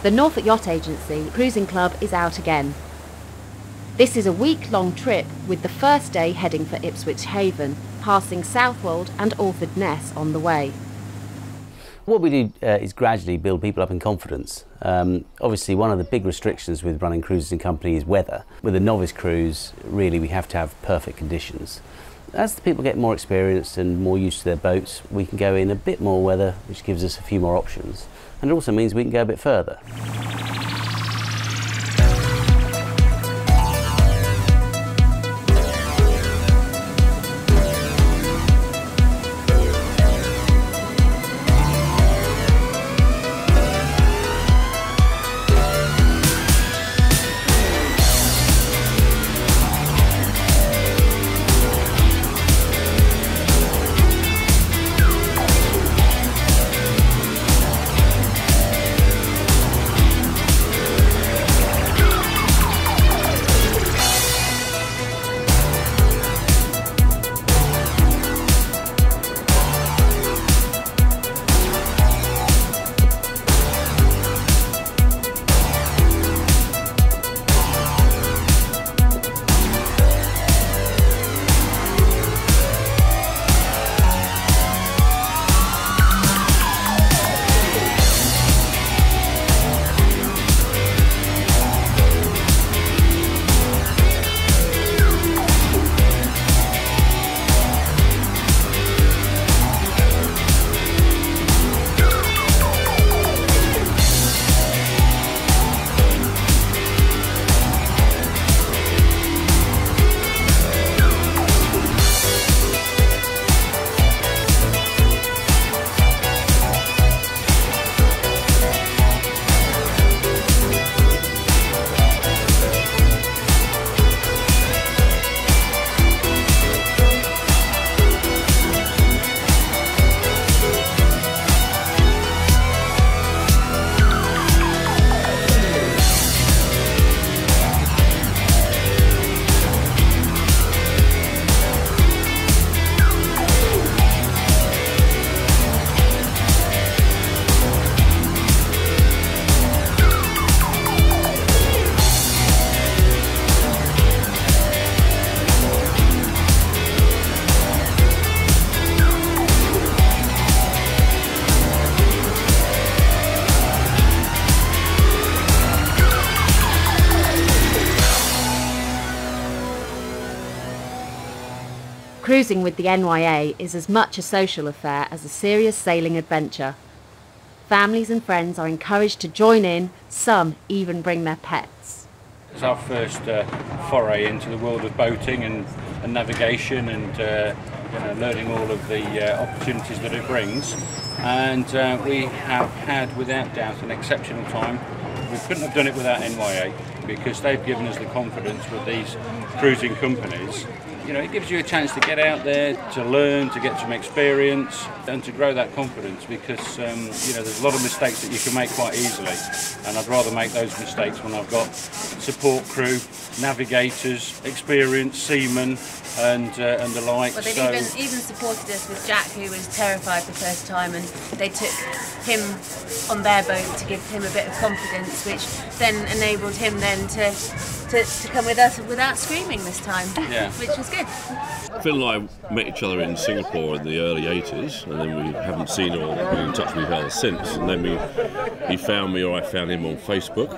The Norfolk Yacht Agency Cruising Club is out again. This is a week-long trip with the first day heading for Ipswich Haven, passing Southwold and Orford Ness on the way. What we do is gradually build people up in confidence. Obviously one of the big restrictions with running cruises in company is weather. With a novice cruise, really we have to have perfect conditions. As the people get more experienced and more used to their boats, we can go in a bit more weather, which gives us a few more options. And it also means we can go a bit further. Cruising with the NYA is as much a social affair as a serious sailing adventure. Families and friends are encouraged to join in, some even bring their pets. It's our first foray into the world of boating and navigation and learning all of the opportunities that it brings. And we have had, without doubt, an exceptional time. We couldn't have done it without NYA because they've given us the confidence with these cruising companies. You know, it gives you a chance to get out there, to learn, to get some experience and to grow that confidence because, you know, there's a lot of mistakes that you can make quite easily and I'd rather make those mistakes when I've got support crew, navigators, experienced seamen and the like. Well, they've even supported us with Jack, who was terrified the first time, and they took him on their boat to give him a bit of confidence, which then enabled him then to come with us without screaming this time, yeah. Which was good. Phil and I met each other in Singapore in the early 80s, and then we haven't seen or been in touch with each other since. And then he found me, or I found him on Facebook,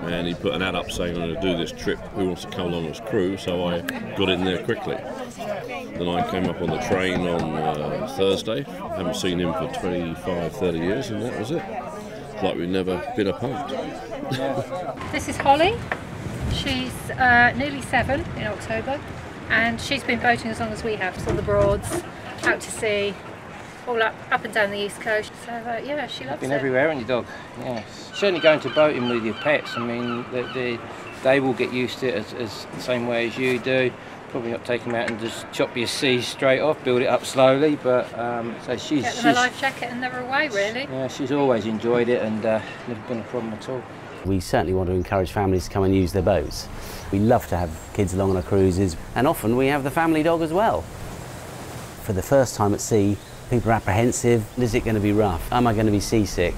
and he put an ad up saying, I'm going to do this trip, who wants to come along as crew? So I got in there quickly. Then I came up on the train on Thursday. Haven't seen him for 25, 30 years, and that was it. It's like we've never been apart. This is Holly. She's nearly 7 in October, and she's been boating as long as we have, on the Broads, out to sea, all up and down the east coast. So yeah, she loves it. Been everywhere, haven't you, dog? Yes. Certainly going to boating with your pets. I mean, they will get used to it as the same way as you do. Probably not take them out and just chop your seas straight off, build it up slowly. But so she's get them a life jacket and they're away, really. Yeah, she's always enjoyed it and never been a problem at all. We certainly want to encourage families to come and use their boats. We love to have kids along on our cruises, and often we have the family dog as well. For the first time at sea, people are apprehensive. Is it going to be rough? Am I going to be seasick?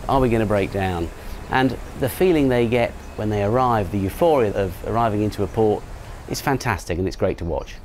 Are we going to break down? And the feeling they get when they arrive, the euphoria of arriving into a port, is fantastic, and it's great to watch.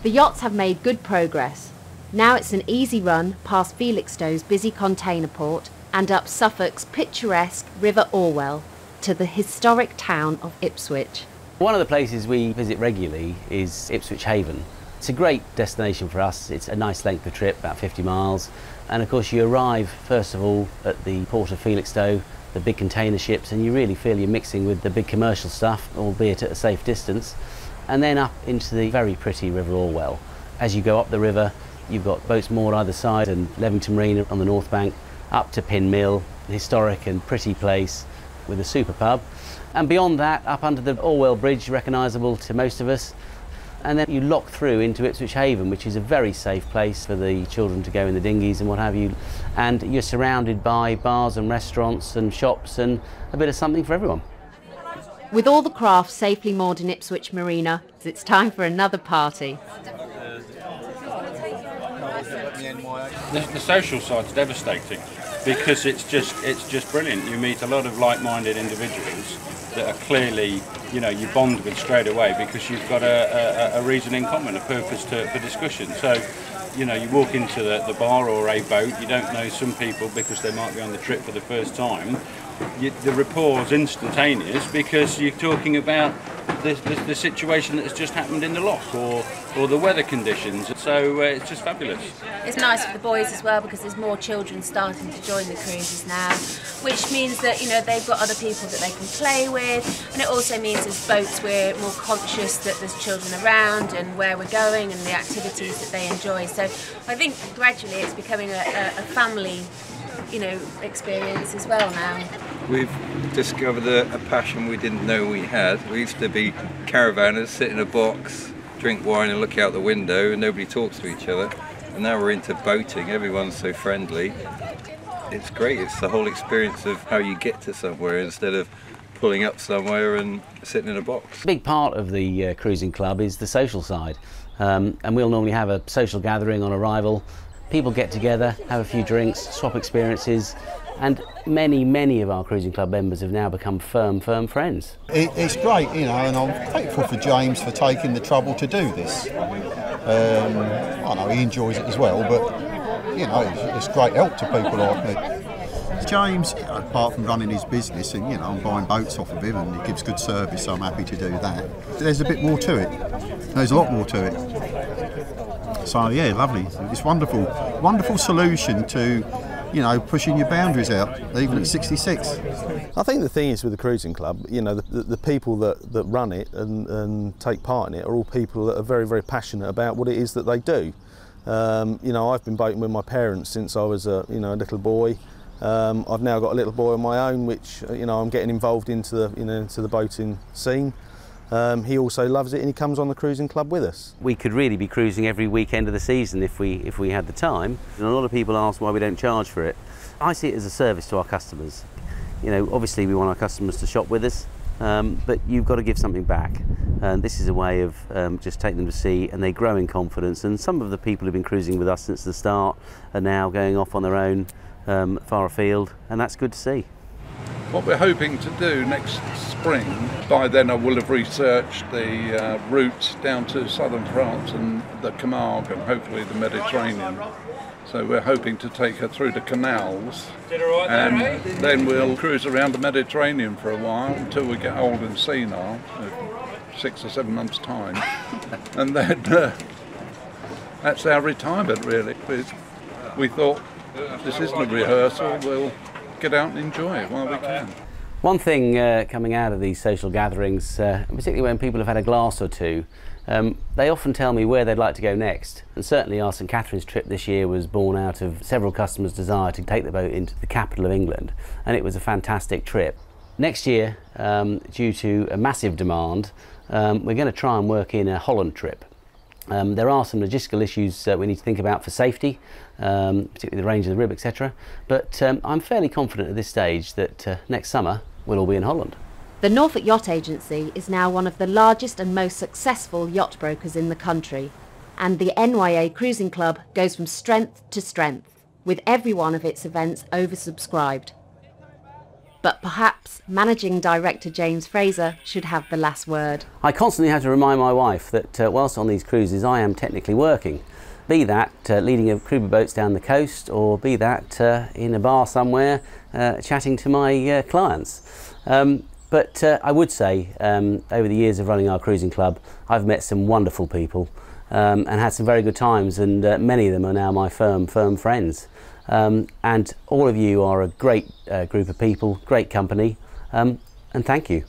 The yachts have made good progress. Now it's an easy run past Felixstowe's busy container port and up Suffolk's picturesque River Orwell to the historic town of Ipswich. One of the places we visit regularly is Ipswich Haven. It's a great destination for us. It's a nice length of trip, about 50 miles. And of course you arrive first of all at the port of Felixstowe, the big container ships, and you really feel you're mixing with the big commercial stuff, albeit at a safe distance. And then up into the very pretty River Orwell. As you go up the river, you've got boats moored either side and Levington Marina on the north bank, up to Pin Mill, a historic and pretty place with a super pub. And beyond that, up under the Orwell Bridge, recognisable to most of us. And then you lock through into Ipswich Haven, which is a very safe place for the children to go in the dinghies and what have you. And you're surrounded by bars and restaurants and shops and a bit of something for everyone. With all the craft safely moored in Ipswich Marina, it's time for another party. The social side's devastating because it's just brilliant. You meet a lot of like-minded individuals that are clearly, you bond with straight away because you've got a reason in common, a purpose for discussion. So, you walk into the bar or a boat, you don't know some people because they might be on the trip for the first time. The rapport is instantaneous because you're talking about the situation that has just happened in the lock or the weather conditions. So it's just fabulous. It's nice for the boys as well because there's more children starting to join the cruises now, which means that they've got other people that they can play with, and it also means as boats we're more conscious that there's children around and where we're going and the activities that they enjoy. So I think gradually it's becoming a family experience as well now. We've discovered a passion we didn't know we had. We used to be caravanners, sit in a box, drink wine and look out the window and nobody talks to each other. And now we're into boating, everyone's so friendly. It's great, it's the whole experience of how you get to somewhere instead of pulling up somewhere and sitting in a box. A big part of the cruising club is the social side. And we'll normally have a social gathering on arrival. People get together, have a few drinks, swap experiences, and many of our cruising club members have now become firm friends. It's great, and I'm grateful for James for taking the trouble to do this. I know he enjoys it as well, but it's great help to people like me. James, apart from running his business and I'm buying boats off of him and he gives good service, so I'm happy to do that. There's a bit more to it. There's a lot more to it. So yeah, lovely. It's wonderful solution to pushing your boundaries out, even at 66. I think the thing is with the cruising club, the people that run it and take part in it are all people that are very passionate about what it is that they do. I've been boating with my parents since I was a little boy. I've now got a little boy of my own, which I'm getting involved into the boating scene. He also loves it and he comes on the cruising club with us. We could really be cruising every weekend of the season if we had the time. And a lot of people ask why we don't charge for it. I see it as a service to our customers. Obviously we want our customers to shop with us, but you've got to give something back. And this is a way of just taking them to sea, and they grow in confidence. And some of the people who've been cruising with us since the start are now going off on their own far afield, and that's good to see. What we're hoping to do next spring, by then I will have researched the routes down to southern France and the Camargue and hopefully the Mediterranean. So we're hoping to take her through the canals and then we'll cruise around the Mediterranean for a while until we get old and senile, 6 or 7 months' time. And then that's our retirement really. We thought this isn't a rehearsal, we'll get out and enjoy it while we can. One thing coming out of these social gatherings, particularly when people have had a glass or two, they often tell me where they'd like to go next. And certainly our St Catherine's trip this year was born out of several customers' desire to take the boat into the capital of England, and it was a fantastic trip. Next year, due to a massive demand, we're going to try and work in a Holland trip. There are some logistical issues we need to think about for safety, particularly the range of the rib, etc. But I'm fairly confident at this stage that next summer we'll all be in Holland. The Norfolk Yacht Agency is now one of the largest and most successful yacht brokers in the country, and the NYA Cruising Club goes from strength to strength, with every one of its events oversubscribed. But perhaps Managing Director James Fraser should have the last word. I constantly have to remind my wife that whilst on these cruises I am technically working. Be that leading a crew of boats down the coast, or be that in a bar somewhere chatting to my clients. But I would say over the years of running our cruising club, I've met some wonderful people and had some very good times, and many of them are now my firm friends. And all of you are a great group of people, great company, and thank you.